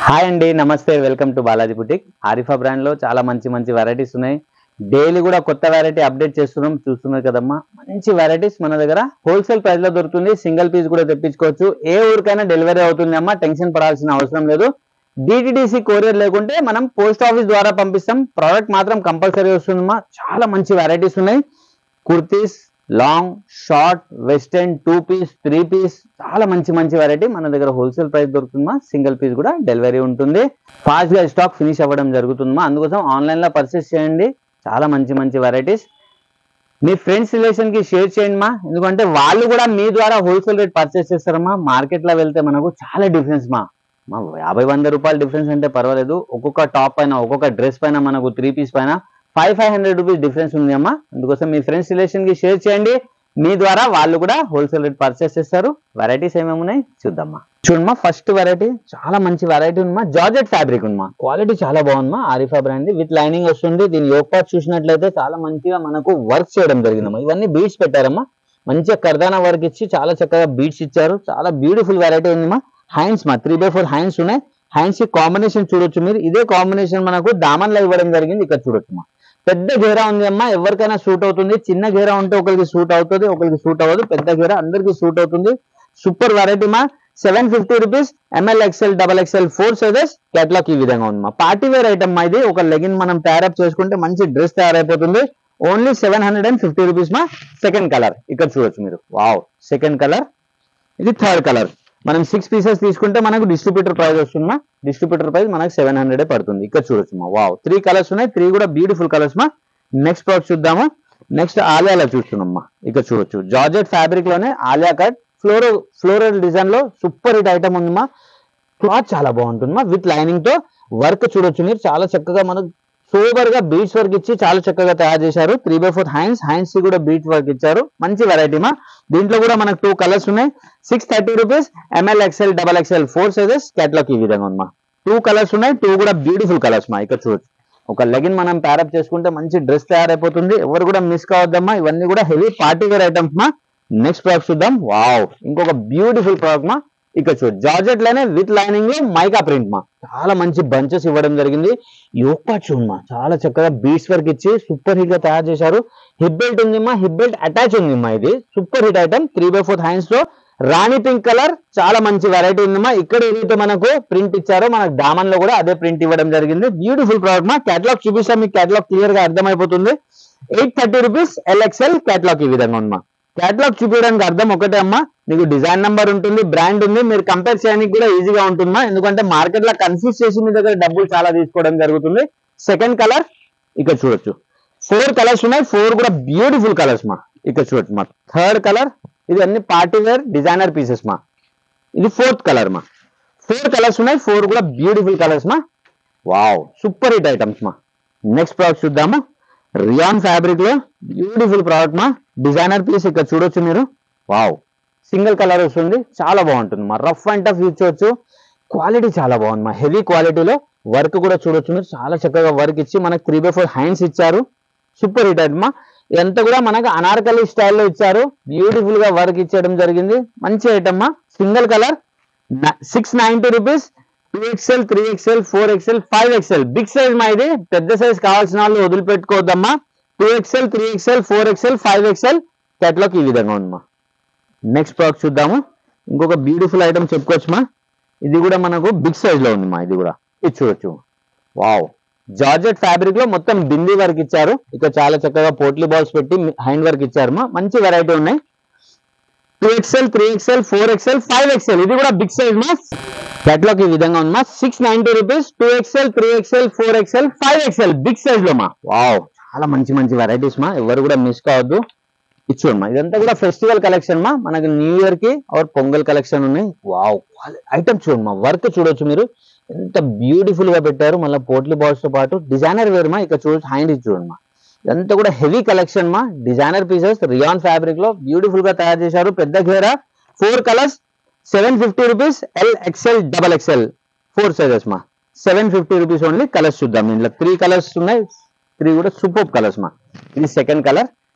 Hi అండి, నమస్తే. Welcome to Balaji boutique. Arifa brand లో చాలా మంచి వెరైటీస్ ఉన్నాయి. డైలీ కూడా కొత్త వెరైటీ అప్డేట్ చేస్తున్నాం, చూస్తున్నారు కదమ్మా. మంచి వెరైటీస్ మన దగ్గర హోల్సేల్ ప్రైస్ లో దొరుకుతుంది. సింగిల్ పీస్ కూడా తెప్పించుకోవచ్చు. ఏ ఊరికైనా డెలివరీ అవుతుంది అమ్మా, టెన్షన్ పడాల్సిన అవసరం లేదు. డిటిడిసి కొరియర్ లేకుంటే మనం పోస్ట్ ఆఫీస్ ద్వారా పంపిస్తాం. ప్రోడక్ట్ మాత్రం కంపల్సరీ వస్తుందమ్మా. చాలా మంచి వెరైటీస్ ఉన్నాయి. Kurtis, long, short, western, 2 piece, 3 piece, చాలా మంచి వెరైటీ మన దగ్గర హోల్సేల్ ప్రైస్ దొరుకుతుందమ్మా. సింగిల్ పీస్ కూడా డెలివరీ ఉంటుంది. ఫాస్ట్ గా స్టాక్ ఫినిష్ అవ్వడం జరుగుతుందమ్మా. అందుకోసం ఆన్లైన్ లో పర్చేస్ చేయండి. చాలా మంచి వెరైటీస్ మీ ఫ్రెండ్స్ రిలేషన్ కి షేర్ చేయండి మా, ఎందుకంటే వాళ్ళు కూడా మీ ద్వారా హోల్సేల్ రేట్ పర్చేస్ చేస్తారమ్మా. మార్కెట్ లో వెళ్తే మనకు చాలా డిఫరెన్స్ మా 50-100 రూపాయలు డిఫరెన్స్ అంటే పర్వాలేదు. ఒక్కొక్క టాప్ పైన, ఒక్కొక్క డ్రెస్ పైన మనకు 3 పీస్ పైన 500 రూపీస్ డిఫరెన్స్ ఉంది అమ్మా. అందుకోసం మీ ఫ్రెండ్స్ రిలేషన్ కి షేర్ చేయండి. మీ ద్వారా వాళ్ళు కూడా హోల్సేల్ రేట్ పర్చేస్ చేస్తారు. వెరైటీస్ ఏమేమి ఉన్నాయి చూద్దామా. చూడమ్మా, ఫస్ట్ వెరైటీ చాలా మంచి వెరైటీ ఉందమ్మా. జార్జెట్ ఫ్యాబ్రిక్ ఉందమ్మా. క్వాలిటీ చాలా బాగుందమ్మా. ఆరిఫా బ్రాండ్ విత్ లైనింగ్ వస్తుంది. దీని యోక్ పార్ట్ చూసినట్లయితే చాలా మంచిగా మనకు వర్క్ చేయడం జరిగిందమ్మా. ఇవన్నీ బీడ్స్ పెట్టారమ్మా. మంచిగా కర్దానా వర్క్ ఇచ్చి చాలా చక్కగా బీడ్స్ ఇచ్చారు. చాలా బ్యూటిఫుల్ వెరైటీ ఉందమ్మా. హ్యాండ్స్ మా 3/4 హ్యాండ్స్ ఉన్నాయి. హ్యాండ్స్ కి కాంబినేషన్ చూడొచ్చు మీరు. ఇదే కాంబినేషన్ మనకు దామన్ లో ఇవ్వడం జరిగింది. ఇక్కడ చూడొచ్చు. పెద్ద గేరా ఉంది అమ్మా, ఎవరికైనా సూట్ అవుతుంది. చిన్న గేరా ఉంటే ఒకరికి సూట్ అవుతుంది, ఒకరికి సూట్ అవ్వదు. పెద్ద గేరా అందరికి సూట్ అవుతుంది. సూపర్ వెరైటీ మా. 750 rupees. ML, XL, XXL 4 sizes. Catalogue ఈ విధంగా ఉంది మా. పార్టీ వేర్ ఐటమ్ మా ఇది. ఒక లెగిన్ మనం తయారప్ చేసుకుంటే మంచి డ్రెస్ తయారైపోతుంది. ఓన్లీ 750 రూపీస్ మా. సెకండ్ కలర్ ఇక్కడ చూడొచ్చు మీరు. Wow, second colour. ఇది థర్డ్ కలర్. మనం 6 పీసెస్ తీసుకుంటే మనకు డిస్ట్రిబ్యూటర్ ప్రైస్ వస్తుందమ్మా. డిస్ట్రిబ్యూటర్ ప్రైస్ మనకు 700 పడుతుంది. ఇక్కడ చూడొచ్చు మా. వావ్, 3 కలర్స్ ఉన్నాయి. 3 కూడా బ్యూటిఫుల్ కలర్స్ మా. నెక్స్ట్ ప్రోడక్ట్ చూద్దాము. నెక్స్ట్ ఆలియాలో చూస్తున్నామ్మా. ఇక్కడ చూడొచ్చు. జార్జెట్ ఫ్యాబ్రిక్ లోనే ఆలియా కట్ ఫ్లోరల్ డిజైన్ లో సూపర్ హిట్ ఐటమ్ ఉందమ్మా. క్లాత్ చాలా బాగుంటుందమ్మా. విత్ లైనింగ్ తో వర్క్ చూడొచ్చు మీరు. చాలా చక్కగా మనకు సూపర్ గా బీట్స్ వర్క్ ఇచ్చి చాలా చక్కగా తయారు చేశారు. 3/4 హ్యాండ్స్ కి కూడా బీట్ వర్క్ ఇచ్చారు. మంచి వెరైటీ మా. దీంట్లో కూడా మనకు 2 కలర్స్ ఉన్నాయి. 630 rupees. ML, XL, XXL 4 sizes. Catalogue ఈ విధంగా ఉందమ్మా. 2 కలర్స్ ఉన్నాయి. 2 కూడా బ్యూటిఫుల్ కలర్స్ మా. ఇక్కడ చూడొచ్చు. ఒక లెగిన్ మనం ప్యారప్ చేసుకుంటే మంచి డ్రెస్ తయారైపోతుంది. ఎవరు కూడా మిస్ కావద్దమ్మా. ఇవన్నీ కూడా హెవీ పార్టీ వేర్ ఐటమ్స్ మా. నెక్స్ట్ ప్రోడక్ట్ చూద్దాం. వావ్, ఇంకొక బ్యూటిఫుల్ ప్రోడక్ట్ మా. ఇక్కడ చూడు. జార్జెట్ లోనే విత్ లైనింగ్ లో మైకా ప్రింట్ మా. చాలా మంచి బంచెస్ ఇవ్వడం జరిగింది. యోక్ పార్ట్ చూడమ్మా. చాలా చక్కగా బీట్స్ వర్క్ ఇచ్చి సూపర్ హిట్ గా తయారు చేశారు. హిప్ బెల్ట్ ఉందిమ్మా. హిప్ బెల్ట్ అటాచ్ ఉందిమ్మా. ఇది సూపర్ హిట్ ఐటమ్. 3/4 హ్యాండ్స్ లో రాణి పింక్ కలర్. చాలా మంచి వెరైటీ ఉందమ్మా. ఇక్కడ ఏదైతే మనకు ప్రింట్ ఇచ్చారో మనకు దామన్ లో కూడా అదే ప్రింట్ ఇవ్వడం జరిగింది. బ్యూటిఫుల్ ప్రోడక్ట్ మా. కేటలాగ్ చూపిస్తాం మీకు. కేటలాగ్ క్లియర్ గా అర్థమైపోతుంది. 830 రూపీస్. LXL. కేటలాగ్ ఈ విధంగా ఉందమ్మా. కేటలాగ్ చూపించడానికి అర్థం ఒకటే అమ్మా. మీకు డిజైన్ నెంబర్ ఉంటుంది, బ్రాండ్ ఉంది. మీరు కంపేర్ చేయడానికి కూడా ఈజీగా ఉంటుందా, ఎందుకంటే మార్కెట్ లో కన్ఫ్యూజ్ చేసి మీ దగ్గర డబ్బులు చాలా తీసుకోవడం జరుగుతుంది. సెకండ్ కలర్ ఇక్కడ చూడొచ్చు. 4 కలర్స్ ఉన్నాయి. 4 కూడా బ్యూటిఫుల్ కలర్స్ మా. ఇక్కడ చూడొచ్చు మా. Third colour. ఇది అన్ని పార్టీ వేర్ డిజైనర్ పీసెస్ మా. ఇది 4th కలర్ మా. 4 కలర్స్ ఉన్నాయి. 4 కూడా బ్యూటిఫుల్ కలర్స్ మా. వావ్, సూపర్ హిట్ ఐటమ్స్ మా. నెక్స్ట్ ప్రోడక్ట్ చూద్దాము. రియాన్ ఫ్యాబ్రిక్ లో బ్యూటిఫుల్ ప్రోడక్ట్ మా. డిజైనర్ పీస్ ఇక్కడ చూడొచ్చు మీరు. వావ్, సింగిల్ కలర్ వస్తుంది. చాలా బాగుంటుంది మా. రఫ్ అండ్ టఫ్ యూజ్ చేయొచ్చు. క్వాలిటీ చాలా బాగుంది మా. హెవీ క్వాలిటీలో వర్క్ కూడా చూడొచ్చు మీరు. చాలా చక్కగా వర్క్ ఇచ్చి మనకు 3/4 హ్యాండ్స్ ఇచ్చారు. సూపర్ హిట్ ఐటమ్ మా. ఇదంతా కూడా మనకు అనార్కలి స్టైల్లో ఇచ్చారు. బ్యూటిఫుల్ గా వర్క్ ఇచ్చడం జరిగింది. మంచి ఐటమ్ మా. Single colour. 690 rupees. 2XL, 3XL, 4XL, 5XL. Big size మా. ఇది పెద్ద సైజ్ కావాల్సిన వాళ్ళు వదిలిపెట్టుకోవద్దమ్మా. 2XL, 3XL, 4XL, 5XL. Catalogue ఈ విధంగా ఉందమ్మా. నెక్స్ట్ ప్రోడక్ట్ చూద్దాము. ఇంకొక బ్యూటిఫుల్ ఐటమ్ చెప్పుకోవచ్చు మా. ఇది కూడా మనకు బిగ్ సైజ్ లో ఉంది మా. ఇది కూడా ఇది చూడొచ్చు. వావ్, జార్జెట్ ఫ్యాబ్రిక్ లో మొత్తం బిందీ వర్క్ ఇచ్చారు. ఇక్కడ చాలా చక్కగా పోట్లీ బాల్స్ పెట్టి హ్యాండ్ వర్క్ ఇచ్చారు మా. మంచి వెరైటీ ఉన్నాయి. 2XL, 3XL, 4XL, 5XL. ఇది కూడా బిగ్ సైజ్ మా. కేటలాగ్ ఈ విధంగా ఉంది మా. 690 rupees. 2XL, 3XL, 4XL, 5XL. Big size లో మా. వావ్, చాలా మంచి వెరైటీస్ మా. ఎవరు కూడా మిస్ కావద్దు. ఇచ్చోమ్మా. ఇదంతా కూడా ఫెస్టివల్ కలెక్షన్ మా. మనకి న్యూ ఇయర్ కి ఆర్ పొంగల్ కలెక్షన్ ఉన్నాయి. వావ్, ఐటమ్ చూడమ్మా. వర్క్ చూడొచ్చు మీరు. ఎంత బ్యూటిఫుల్ గా పెట్టారు. మళ్ళీ పోట్లీ బాల్స్ తో పాటు డిజైనర్ వేర్ మా. ఇక్కడ చూడొచ్చు. హ్యాండ్ ఇచ్చి చూడమ్మా. ఇదంతా కూడా హెవీ కలెక్షన్ మా. డిజైనర్ పీసెస్ రియాన్ ఫ్యాబ్రిక్ లో బ్యూటిఫుల్ గా తయారు చేశారు. పెద్ద ఘేరా. 4 colours. 750 rupees. L, XL, XXL 4 sizes మా. 750 రూపీస్ ఓన్లీ. కలర్స్ చూద్దాం. ఇంట్లో 3 కలర్స్ ఉన్నాయి. 3 కూడా సూపర్ కలర్స్ మా. ఇది second colour.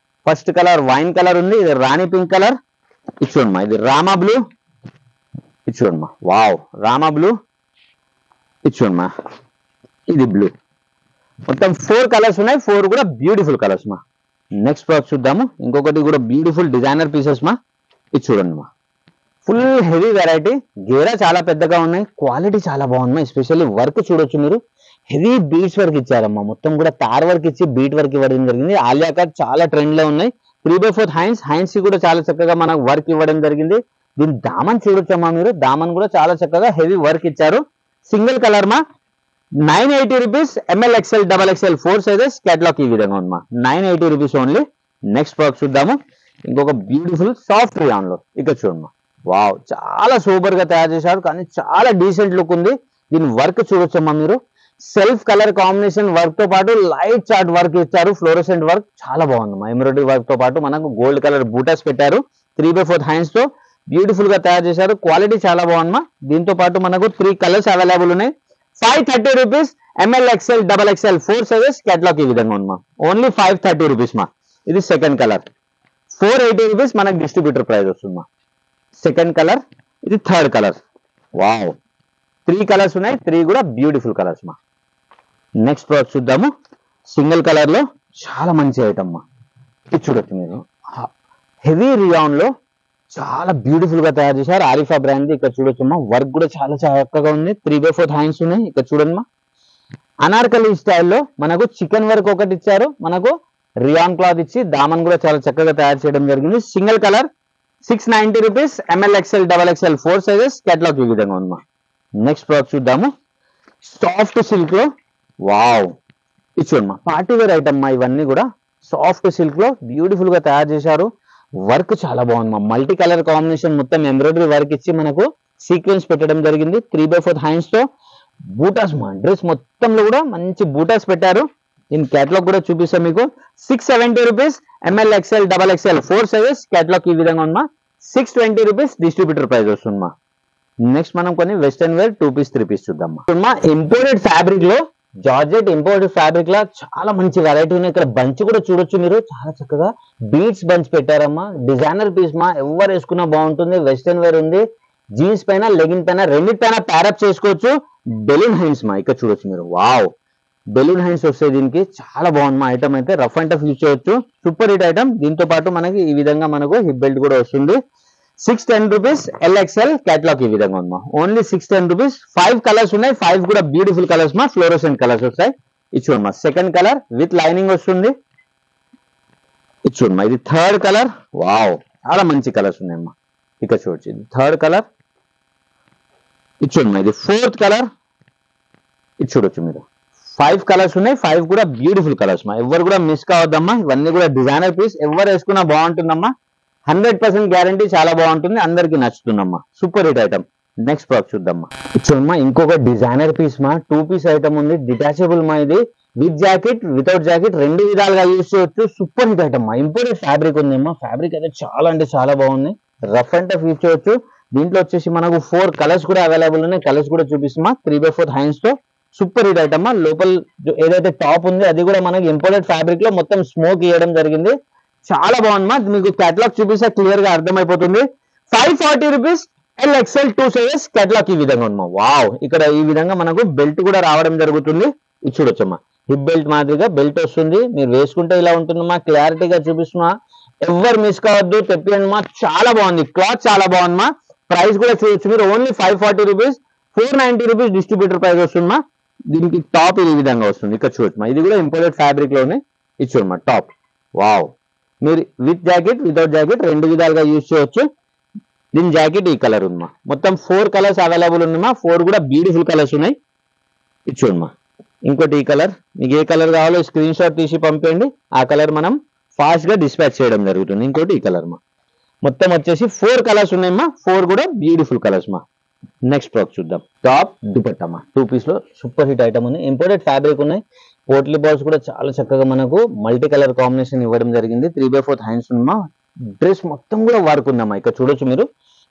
First colour wine colour ఉంది. ఇది రాణి పింక్ కలర్. ఇది చూడమ్మా. ఇది రామా బ్లూ. ఇది చూడమ్మా. Wow, Rama blue. ఇది చూడమ్మా, ఇది బ్లూ. మొత్తం 4 కలర్స్ ఉన్నాయి, 4 కూడా బ్యూటిఫుల్ కలర్స్ మా. నెక్స్ట్ ప్రోడక్ట్ చూద్దాము. ఇంకొకటి కూడా బ్యూటిఫుల్ డిజైనర్ పీసెస్ మా. ఇది చూడండి మా, ఫుల్ హెవీ వెరైటీ. గేరా చాలా పెద్దగా ఉన్నాయి, క్వాలిటీ చాలా బాగుంది. ఎస్పెషల్లీ వర్క్ చూడొచ్చు మీరు, హెవీ బీట్స్ వర్క్ ఇచ్చారమ్మా. మొత్తం కూడా తార్ వర్క్ ఇచ్చి బీట్ వర్క్ ఇవ్వడం జరిగింది. ఆలియా కట్ చాలా ట్రెండ్ లో ఉన్నాయి. 3/4 హ్యాండ్స్ కూడా చాలా చక్కగా మనకు వర్క్ ఇవ్వడం జరిగింది. దీని దామన్ చూడొచ్చమ్మా మీరు, దామన్ కూడా చాలా చక్కగా హెవీ వర్క్ ఇచ్చారు. సింగిల్ కలర్ మా, 980 rupees. ML XL XXL 4 sizes. Catalogue ఈ విధంగా ఉందమ్మా, 980 రూపీస్ ఓన్లీ. నెక్స్ట్ ప్రోడక్ట్ చూద్దాము. ఇంకొక బ్యూటిఫుల్ సాఫ్ట్ రియాన్ లో. ఇక్కడ చూడమ్మా, వావ్, చాలా సూపర్ గా తయారు చేశారు, కానీ చాలా డీసెంట్ లుక్ ఉంది. దీని వర్క్ చూడొచ్చమ్మా మీరు, సెల్ఫ్ కలర్ కాంబినేషన్ వర్క్ తో పాటు లైట్ చార్ట్ వర్క్ ఇచ్చారు. ఫ్లోరోసెంట్ వర్క్ చాలా బాగుందమ్మా. ఎంబ్రాయిడరీ వర్క్ తో పాటు మనకు గోల్డ్ కలర్ బూటాస్ పెట్టారు. 3/4 హ్యాండ్స్ తో బ్యూటిఫుల్ గా తయారు చేశారు. క్వాలిటీ చాలా బాగుందమ్మా. దీంతో పాటు మనకు 3 కలర్స్ అవైలబుల్ ఉన్నాయి. 530 rupees. ML XL XXL 4 sizes. Catalogue ఈ విధంగా ఉందమ్మా, ఓన్లీ 530 రూపీస్ మా. ఇది సెకండ్ కలర్, 480 రూపీస్ మనకు డిస్ట్రిబ్యూటర్ ప్రైస్ వస్తుందమ్మా. సెకండ్ కలర్, ఇది థర్డ్ కలర్. వావ్, 3 కలర్స్ ఉన్నాయి, 3 కూడా బ్యూటిఫుల్ కలర్స్ మా. నెక్స్ట్ ప్రోడక్ట్ చూద్దాము. సింగిల్ కలర్ లో చాలా మంచి ఐటమ్ మా. ఇది చూడొచ్చు మీరు, హెవీ రియాన్ లో చాలా బ్యూటిఫుల్ గా తయారు చేశారు. ఆరిఫా బ్రాండ్. ఇక్కడ చూడొచ్చమ్మా, వర్క్ కూడా చాలా చక్కగా ఉంది. 3/4 హ్యాండ్స్ ఉన్నాయి. ఇక్కడ చూడండి మా, అనార్కలి స్టైల్లో మనకు చికెన్ వర్క్ ఒకటి ఇచ్చారు. మనకు రియాన్ క్లాత్ ఇచ్చి దామన్ కూడా చాలా చక్కగా తయారు చేయడం జరిగింది. Single colour, 690 rupees. ML XL XXL 4 sizes. Catalogue ఈ విధంగా ఉందమ్మా. నెక్స్ట్ ప్రోడక్ట్ చూద్దాము. సాఫ్ట్ సిల్క్ లో, వావ్, ఇది చూడమ్మా, పార్టీ వేర్ ఐటమ్ మా. ఇవన్నీ కూడా సాఫ్ట్ సిల్క్ లో బ్యూటిఫుల్ గా తయారు చేశారు. వర్క్ చాలా బాగుంది. మల్టీ కలర్ కాంబినేషన్, మొత్తం ఎంబ్రాయిడరీ వర్క్ ఇచ్చి మనకు సీక్వెన్స్ పెట్టడం జరిగింది. 3/4 హ్యాండ్స్ తో బూటాస్ మా. డ్రెస్ మొత్తంలో కూడా మంచి బూటాస్ పెట్టారు. దీని కేటలాగ్ కూడా చూపిస్తాం మీకు. 670 rupees. ML XL XXL 4 sizes. Catalogue ఈ విధంగా ఉందమ్మా. 620 రూపీస్ డిస్ట్రిబ్యూటర్ ప్రైస్ వస్తుందమ్మా. నెక్స్ట్ మనం కొన్ని వెస్టర్న్ వేర్ 2 పీస్ 3 పీస్ చూద్దాం. ఇంపోర్టెడ్ ఫ్యాబ్రిక్ లో, జార్జెట్ ఇంపోర్టెడ్ ఫ్యాబ్రిక్ లా చాలా మంచి వెరైటీ ఉన్నాయి. ఇక్కడ బంచ్ కూడా చూడొచ్చు మీరు, చాలా చక్కగా బీట్స్ బంచ్ పెట్టారమ్మా. డిజైనర్ పీస్ మా, ఎవరు వేసుకున్నా బాగుంటుంది. వెస్టర్న్ వేర్ ఉంది, జీన్స్ పైన లెగిన్ పైన రెండింటిపైన ప్యారప్ చేసుకోవచ్చు. బెలూన్ హ్యాండ్స్ మా. ఇక్కడ చూడొచ్చు మీరు, వావ్, బెలూన్ హ్యాండ్స్ వస్తాయి దీనికి. చాలా బాగుంది మా ఐటమ్ అయితే. రఫ్ అండ్ టఫ్ యూజ్ చేయొచ్చు. Super hit item. దీంతో పాటు మనకి ఈ విధంగా మనకు హిప్ బెల్ట్ కూడా వస్తుంది. 610 రూపీస్. LXL. కేటలాగ్ ఈ విధంగా ఉందమ్మా, ఓన్లీ 610 రూపీస్. 5 కలర్స్ ఉన్నాయి, 5 కూడా బ్యూటిఫుల్ కలర్స్ మా. ఫ్లోరోసెంట్ కలర్స్ వస్తాయి. ఇది చూడమ్మా, సెకండ్ కలర్ విత్ లైనింగ్ వస్తుంది. ఇది చూడమ్మా, ఇది థర్డ్ కలర్. వావ్, చాలా మంచి కలర్స్ ఉన్నాయమ్మా. ఇక్కడ చూడొచ్చు, ఇది థర్డ్ కలర్. ఇది చూడమ్మా, ఇది ఫోర్త్ కలర్. ఇది చూడొచ్చు మీరు, 5 కలర్స్ ఉన్నాయి, 5 కూడా బ్యూటిఫుల్ కలర్స్ మా. ఎవరు కూడా మిస్ కావద్దమ్మా. ఇవన్నీ కూడా డిజైనర్ పీస్, ఎవరు వేసుకున్నా బాగుంటుందమ్మా. 100% గ్యారంటీ, చాలా బాగుంటుంది, అందరికి నచ్చుతుందమ్మా. Super hit item. Next product చూద్దామా. చూడమ్మా, ఇంకొక డిజైనర్ పీస్ మా. 2 పీస్ ఐటమ్ ఉంది, డిటాచబుల్ మా. ఇది విత్ జాకెట్ వితౌట్ జాకెట్ రెండు విధాలుగా యూజ్ చేయొచ్చు. సూపర్ హిట్ ఐటమ్ మా. ఇంపోర్టెడ్ ఫ్యాబ్రిక్ ఉందమ్మా. ఫ్యాబ్రిక్ అయితే చాలా అంటే చాలా బాగుంది. రఫ్ అండ్ టఫ్ యూజ్ చేయొచ్చు. దీంట్లో వచ్చేసి మనకు 4 కలర్స్ కూడా అవైలబుల్ ఉన్నాయి. కలర్స్ కూడా చూపిస్తున్నా. 3/4 హ్యాండ్స్ తో సూపర్ హిట్ ఐటమ్. లోపల ఏదైతే టాప్ ఉంది అది కూడా మనకి ఇంపోర్టెడ్ ఫ్యాబ్రిక్ లో మొత్తం స్మోక్ ఇవ్వడం జరిగింది. చాలా బాగుందమ్మా. మీకు కేటలాగ్ చూపిస్తే క్లియర్ గా అర్థమైపోతుంది. 540 రూపీస్. LXL 2 sizes. కేటలాగ్ ఈ విధంగా ఉందమ్మా. వావ్, ఇక్కడ ఈ విధంగా మనకు బెల్ట్ కూడా రావడం జరుగుతుంది. ఇది చూడొచ్చమ్మా, హిప్ బెల్ట్ మాదిరిగా బెల్ట్ వస్తుంది. మీరు వేసుకుంటే ఇలా ఉంటుందమ్మా. క్లారిటీగా చూపిస్తున్నా, ఎవరు మిస్ కావద్దు, తెప్పియండి మా. చాలా బాగుంది, క్లాత్ చాలా బాగుందమ్మా. ప్రైస్ కూడా చూడొచ్చు మీరు, only 540 rupees. 490 rupees distributor price వస్తుందమ్మా. దీనికి టాప్ ఈ విధంగా వస్తుంది. ఇక్కడ చూడొచ్చమ్మా, ఇది కూడా ఇంపోర్టెడ్ ఫ్యాబ్రిక్ లోనే. ఇది చూడమ్మా టాప్. వావ్, మీరు విత్ జాకెట్ వితౌట్ జాకెట్ రెండు విధాలుగా యూజ్ చేయొచ్చు. దీని జాకెట్ ఈ కలర్ ఉందమ్మా. మొత్తం 4 కలర్స్ అవైలబుల్ ఉందమ్మా. 4 కూడా బ్యూటిఫుల్ కలర్స్ ఉన్నాయి. ఇది చూడమ్మా, ఇంకోటి ఈ కలర్. మీకు ఏ కలర్ కావాలో స్క్రీన్ షాట్ తీసి పంపండి. ఆ కలర్ మనం ఫాస్ట్ గా డిస్పాచ్ చేయడం జరుగుతుంది. ఇంకోటి ఈ కలర్ మా. మొత్తం వచ్చేసి 4 కలర్స్ ఉన్నాయమ్మా. 4 కూడా బ్యూటిఫుల్ కలర్స్ మా. నెక్స్ట్ ప్రోడక్ట్ చూద్దాం. టాప్ దుపట్టమ్మా. 2 పీస్ లో సూపర్ హిట్ ఐటమ్ ఉంది. ఇంపోర్టెడ్ ఫ్యాబ్రిక్ ఉన్నాయి. పోట్లీ బాల్స్ కూడా చాలా చక్కగా మనకు మల్టీ కలర్ కాంబినేషన్ ఇవ్వడం జరిగింది. 3/4 హ్యాండ్స్ ఉందమ్మా. డ్రెస్ మొత్తం కూడా వర్క్ ఉందమ్మా. ఇక్కడ చూడొచ్చు మీరు,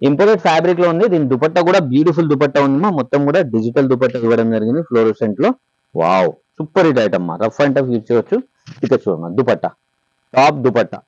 ఇంపోర్టెడ్ ఫ్యాబ్రిక్ లో ఉంది. దీని దుపట్టా కూడా బ్యూటిఫుల్ దుపట్టా ఉందమ్మా. మొత్తం కూడా డిజిటల్ దుపట్టా ఇవ్వడం జరిగింది ఫ్లోరోసెంట్ లో. వావ్, సూపర్ హిట్ ఐటమ్ మా. రఫ్ అండ్ టఫ్ యూజ్ చేయొచ్చు. ఇక్కడ చూడమ్మా, దుపట్టా, టాప్ దుపట్టా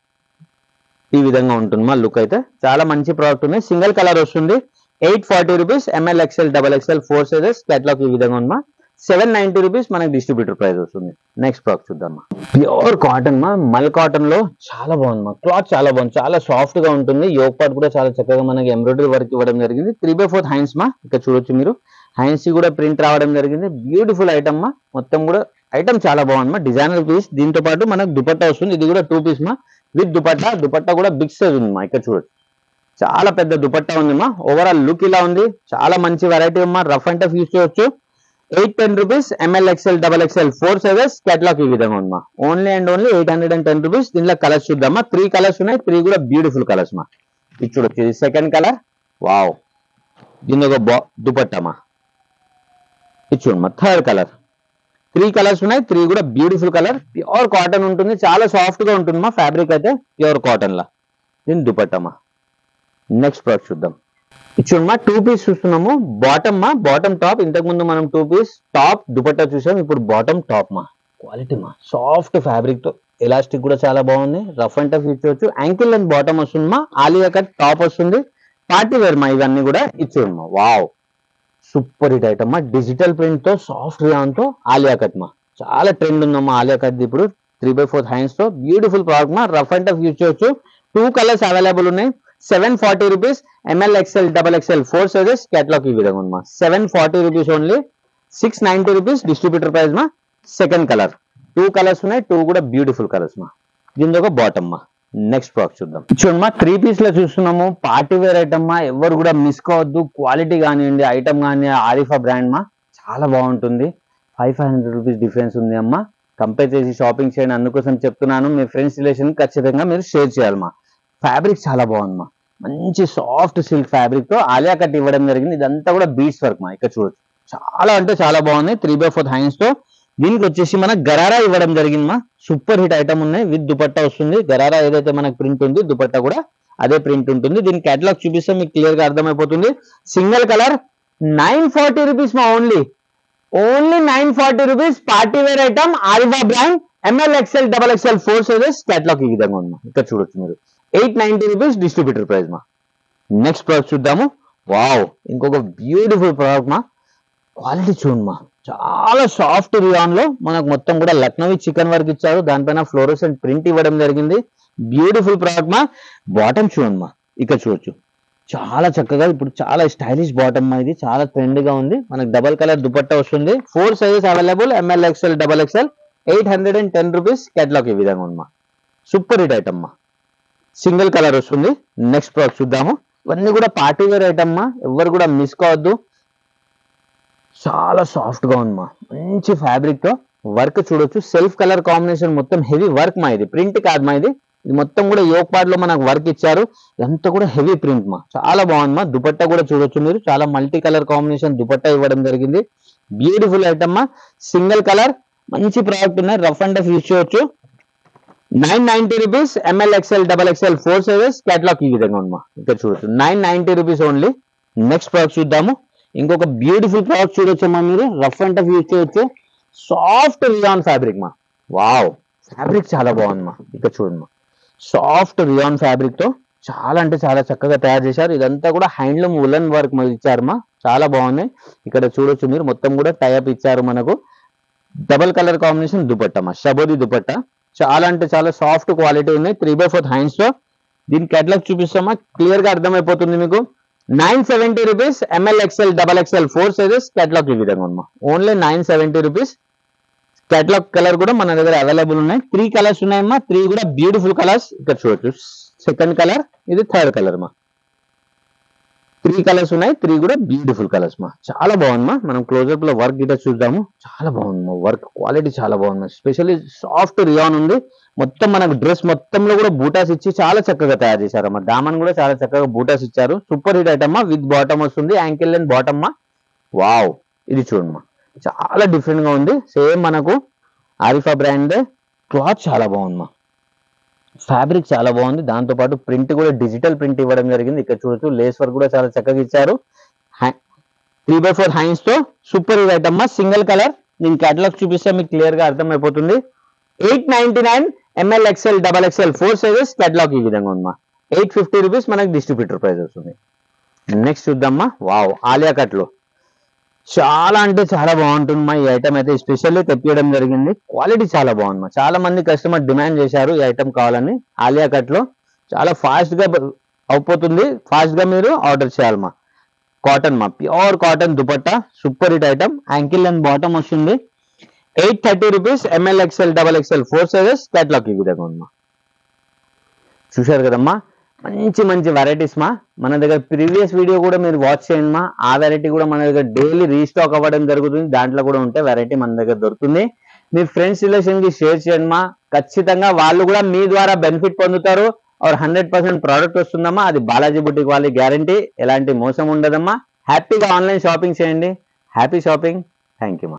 ఈ విధంగా ఉంటుందమ్మా. లుక్ అయితే చాలా మంచి ప్రోడక్ట్ ఉంది. సింగిల్ కలర్ వస్తుంది. 840 rupees M L XL double XL 4 sizes catalogue ఈ విధంగా ఉందమ్మా 790 రూపీస్ మనకి డిస్ట్రిబ్యూటర్ ప్రైస్ వస్తుంది. నెక్స్ట్ ప్రోడక్ట్ చూద్దామా. ప్యూర్ కాటన్ మా మల్ కాటన్ లో చాలా బాగుంది మా క్లాత్ చాలా బాగుంది చాలా సాఫ్ట్ గా ఉంటుంది. యోగ్ పార్ట్ కూడా చాలా చక్కగా మనకి ఎంబ్రాయిడరీ వర్క్ ఇవ్వడం జరిగింది. 3/4 హ్యాండ్స్ మా ఇక్కడ చూడొచ్చు మీరు హ్యాండ్స్ కూడా ప్రింట్ రావడం జరిగింది. బ్యూటిఫుల్ ఐటమ్ మా మొత్తం కూడా ఐటమ్ చాలా బాగుంది మా డిజైనర్ పీస్. దీంతో పాటు మనకు దుపట్టా వస్తుంది. ఇది కూడా 2 పీస్ మా విత్ దుపట్టా కూడా బిగ్ సైజ్ ఉంది మా ఇక్కడ చూడొచ్చు చాలా పెద్ద దుపట్టా ఉంది మా. ఓవరాల్ లుక్ ఇలా ఉంది చాలా మంచి వెరైటీ అమ్మా. రఫ్ అండ్ టఫ్ యూస్ చేయొచ్చు. 810 rupees M L XL double XL 4 sizes catalogue ఈ విధంగా ఉందమ్మా. Only and only 810 rupees. దీనిలో కలర్స్ చూద్దామా. 3 కలర్స్ ఉన్నాయి. 3 కూడా బ్యూటిఫుల్ కలర్స్ మా. ఇది చూడొచ్చు ఇది సెకండ్ కలర్ వావ్. దీని ఒక దుపట్టమా ఇది చూడమ్మా థర్డ్ కలర్. 3 కలర్స్ ఉన్నాయి. 3 కూడా బ్యూటిఫుల్ కలర్. ప్యూర్ కాటన్ ఉంటుంది చాలా సాఫ్ట్ గా ఉంటుంది మా ఫ్యాబ్రిక్ అయితే ప్యూర్ కాటన్ లా. దీని దుపట్టమా. నెక్స్ట్ ప్రోడక్ట్ చూద్దాం. ఇది చూడమ్మా 2 పీస్ చూస్తున్నాము. బాటమ్ మా బాటమ్ టాప్. ఇంతకు ముందు మనం 2 పీస్ టాప్ దుపట్టా చూసాం. ఇప్పుడు బాటమ్ టాప్ మా క్వాలిటీ మా సాఫ్ట్ ఫ్యాబ్రిక్ తో ఎలాస్టిక్ కూడా చాలా బాగుంది. రఫ్ అండ్ టఫ్ యూస్ చేయొచ్చు. యాంకిల్ లెంత్ బాటమ్ వస్తుంది మా. ఆలియా కట్ టాప్ వస్తుంది. పార్టీ వేర్ మా ఇవన్నీ కూడా ఇచ్చేయమ్మా వావ్ సూపర్ హిట్ ఐటమ్ మా. డిజిటల్ ప్రింట్ తో సాఫ్ట్ రియాన్ తో ఆలియా కట్ మా చాలా ట్రెండ్ ఉందమ్మా ఆలియా కట్ ఇప్పుడు 3/4 హ్యాండ్స్ తో బ్యూటిఫుల్ ప్రోడక్ట్ మా. రఫ్ అండ్ టఫ్ యూస్ చేయొచ్చు. 2 కలర్స్ అవైలబుల్ ఉన్నాయి. 740 rupees M L XL double XL 4 sizes catalogue ఈ విధంగా ఉందమ్మా. 740 rupees only. 690 rupees distributor price మా. సెకండ్ కలర్ 2 కలర్స్ ఉన్నాయి. 2 కూడా బ్యూటిఫుల్ కలర్స్ మా. దీని ఒక బాటమ్ మా. నెక్స్ట్ ప్రోడక్ట్ చూద్దాం. చూడమ్మా 3 పీస్ లో చూస్తున్నాము. పార్టీ వేర్ ఐటమ్ మా. ఎవరు కూడా మిస్ కావద్దు. క్వాలిటీ కానివ్వండి ఐటమ్ కానీ ఆరిఫా బ్రాండ్ మా చాలా బాగుంటుంది. 500 రూపీస్ డిఫరెన్స్ ఉంది అమ్మా. కంపేర్ చేసి షాపింగ్ చేయండి అందుకోసం చెప్తున్నాను. మీ ఫ్రెండ్స్ రిలేషన్ ఖచ్చితంగా మీరు షేర్ చేయాలి మా. ఫ్యాబ్రిక్ చాలా బాగుంది మా. మంచి సాఫ్ట్ సిల్క్ ఫ్యాబ్రిక్ తో ఆలియా కట్ ఇవ్వడం జరిగింది. ఇదంతా కూడా బీడ్స్ వర్క్ మా ఇక్కడ చూడొచ్చు చాలా అంటే చాలా బాగుంది. 3/4 హ్యాండ్స్ తో దీనికి వచ్చేసి మనకు గరారా ఇవ్వడం జరిగింది మా. సూపర్ హిట్ ఐటమ్ ఉన్నాయి. విత్ దుపట్టా వస్తుంది. గరారా ఏదైతే మనకు ప్రింట్ ఉంది దుపట్టా కూడా అదే ప్రింట్ ఉంటుంది. దీని కేటలాగ్ చూపిస్తే మీకు క్లియర్ గా అర్థమైపోతుంది. సింగిల్ కలర్ 940 రూపీస్ మా. Only 940 rupees. Party wear item Arifa brand M L XL double XL 4 sizes catalogue ఈ విధంగా ఉంది ఇక్కడ చూడొచ్చు మీరు. 890 రూపీస్ డిస్ట్రిబ్యూటర్ ప్రైస్ మా. నెక్స్ట్ ప్రోడక్ట్ చూద్దాము. వావ్ ఇంకొక బ్యూటిఫుల్ ప్రోడక్ట్ మా. క్వాలిటీ చూడండి మా చాలా సాఫ్ట్ రియాన్ లో మనకు మొత్తం కూడా లక్నవీ చికెన్ వర్క్ ఇచ్చారు. దానిపైన ఫ్లోరోసెంట్ ప్రింట్ ఇవ్వడం జరిగింది. బ్యూటిఫుల్ ప్రోడక్ట్ మా. బాటమ్ చూడండి మా ఇక్కడ చూడొచ్చు చాలా చక్కగా ఇప్పుడు చాలా స్టైలిష్ బాటమ్ మా. ఇది చాలా ట్రెండ్ గా ఉంది. మనకు డబల్ కలర్ దుపట్టా వస్తుంది. 4 sizes available M L XL double XL 810 rupees catalogue ఈ విధంగా ఉంది మా. సూపర్ హిట్ ఐటమ్ మా. సింగిల్ కలర్ వస్తుంది. నెక్స్ట్ ప్రోడక్ట్ చూద్దాము. ఇవన్నీ కూడా పార్టీ వేర్ ఐటమ్ మా. ఎవరు కూడా మిస్ కావద్దు. చాలా సాఫ్ట్ గా ఉంది మా. మంచి ఫ్యాబ్రిక్ తో వర్క్ చూడొచ్చు. సెల్ఫ్ కలర్ కాంబినేషన్ మొత్తం హెవీ వర్క్ మా. ఇది ప్రింట్ కాదు మా. ఇది మొత్తం కూడా యోగ్ పార్ట్ లో మనకు వర్క్ ఇచ్చారు. ఇదంతా కూడా హెవీ ప్రింట్ మా. చాలా బాగుంది మా. దుపట్టా కూడా చూడొచ్చు మీరు చాలా మల్టీ కలర్ కాంబినేషన్ దుపట్టా ఇవ్వడం జరిగింది. బ్యూటిఫుల్ ఐటమ్ మా. సింగిల్ కలర్ మంచి ప్రోడక్ట్ ఉన్నాయి. రఫ్ అండ్ టఫ్ యూస్ చేయొచ్చు. 990 rupees M L XL double XL 4 sizes catalogue ఈ విధంగా ఉంది మా. ఇక్కడ చూడొచ్చు 990 రూపీస్ ఓన్లీ. నెక్స్ట్ ప్రోడక్ట్ చూద్దాము. ఇంకొక బ్యూటిఫుల్ ప్రోడక్ట్ చూడొచ్చమ్మా మీరు. రఫ్ అండ్ టఫ్ యూజ్ చేయొచ్చు. సాఫ్ట్ రియాన్ ఫ్యాబ్రిక్ మా. వావ్ ఫ్యాబ్రిక్ చాలా బాగుంది మా. ఇక్కడ చూడండి మా సాఫ్ట్ రియాన్ ఫ్యాబ్రిక్ తో చాలా అంటే చాలా చక్కగా తయారు చేశారు. ఇదంతా కూడా హ్యాండ్లూమ్ వులన్ వర్క్ ఇచ్చారు మా. చాలా బాగుంది. ఇక్కడ చూడొచ్చు మీరు మొత్తం కూడా టైప్ ఇచ్చారు మనకు. డబల్ కలర్ కాంబినేషన్ దుపట్టా మా. షబోది దుపట్టా చాలా అంటే చాలా సాఫ్ట్ క్వాలిటీ ఉన్నాయి. 3/4 హ్యాండ్స్ తో దీని కేటలాగ్ చూపిస్తామా క్లియర్ గా అర్థమైపోతుంది మీకు. 970 rupees M L XL double XL 4 sizes catalogue ఈ విధంగా ఉంది. Only 970 rupees. కేటలాగ్ కలర్ కూడా మన దగ్గర అవైలబుల్ ఉన్నాయి. 3 కలర్స్ ఉన్నాయమ్మా. 3 కూడా బ్యూటిఫుల్ కలర్స్ ఇక్కడ చూడొచ్చు. సెకండ్ కలర్ ఇది థర్డ్ కలర్ మా. 3 కలర్స్ ఉన్నాయి. 3 కూడా బ్యూటిఫుల్ కలర్స్ మా. చాలా బాగుంది మా. మనం క్లోజప్ లో వర్క్ గిట్ట చూద్దాము. చాలా బాగుంది మా. వర్క్ క్వాలిటీ చాలా బాగుంది. స్పెషల్లీ సాఫ్ట్ రియాన్ ఉంది. మొత్తం మనకు డ్రెస్ మొత్తంలో కూడా బూటాస్ ఇచ్చి చాలా చక్కగా తయారు చేశారమ్మా. దామన్ కూడా చాలా చక్కగా బూటాస్ ఇచ్చారు. Super hit item with bottom వస్తుంది. యాంకిల్ లెంత్ బాటమ్ మా. వావ్ ఇది చూడమ్మా చాలా డిఫరెంట్ గా ఉంది. సేమ్ మనకు ఆరిఫా బ్రాండ్. క్లాత్ చాలా బాగుంది మా. ఫ్యాబ్రిక్ చాలా బాగుంది. దాంతో పాటు ప్రింట్ కూడా డిజిటల్ ప్రింట్ ఇవ్వడం జరిగింది. ఇక్కడ చూడొచ్చు లేస్ వర్క్ కూడా చాలా చక్కగా ఇచ్చారు. 3/4 హ్యాండ్స్ తో సూపర్ హిట్ ఐటమ్ మా. Single colour. దీని కేటలాగ్ చూపిస్తే మీకు క్లియర్ గా అర్థమైపోతుంది. 899 M L XL double XL 4 sizes catalogue ఈ విధంగా ఉంది మా. 850 రూపీస్ మనకి డిస్ట్రిబ్యూటర్ ప్రైస్ వస్తుంది. నెక్స్ట్ చూద్దామా, వావ్ ఆలియా కట్లో చాలా అంటే చాలా బాగుంటుందమ్మా. ఈ ఐటమ్ అయితే స్పెషల్లీ తెప్పియడం జరిగింది. క్వాలిటీ చాలా బాగుందమ్మా. చాలా మంది కస్టమర్ డిమాండ్ చేశారు ఈ ఐటమ్ కావాలని. ఆలియా కట్లో చాలా ఫాస్ట్ గా అయిపోతుంది, ఫాస్ట్ గా మీరు ఆర్డర్ చేయాలమ్మా. కాటన్ మా, pure cotton dupatta, super hit item. Ankle and bottom వస్తుంది. 830 rupees. ML XL XXL 4 sizes. Catalogue ఈ విధంగా ఉందమ్మా. చూశారు కదమ్మా, మంచి మంచి వెరైటీస్ మా. మన దగ్గర ప్రీవియస్ వీడియో కూడా మీరు వాచ్ చేయండి మా. ఆ వెరైటీ కూడా మన దగ్గర డైలీ రీస్టాక్ అవ్వడం జరుగుతుంది. దాంట్లో కూడా ఉంటే వెరైటీ మన దగ్గర దొరుకుతుంది. మీ ఫ్రెండ్స్ రిలేషన్ కి షేర్ చేయండి మా. ఖచ్చితంగా వాళ్ళు కూడా మీ ద్వారా బెనిఫిట్ పొందుతారు. और 100% ప్రోడక్ట్ వస్తుందమ్మా. అది బాలాజీ బుటిక్ వాళ్ళ గ్యారంటీ. ఎలాంటి మోసం ఉండదమ్మా. హ్యాపీగా ఆన్లైన్ షాపింగ్ చేయండి. Happy shopping. Thank you.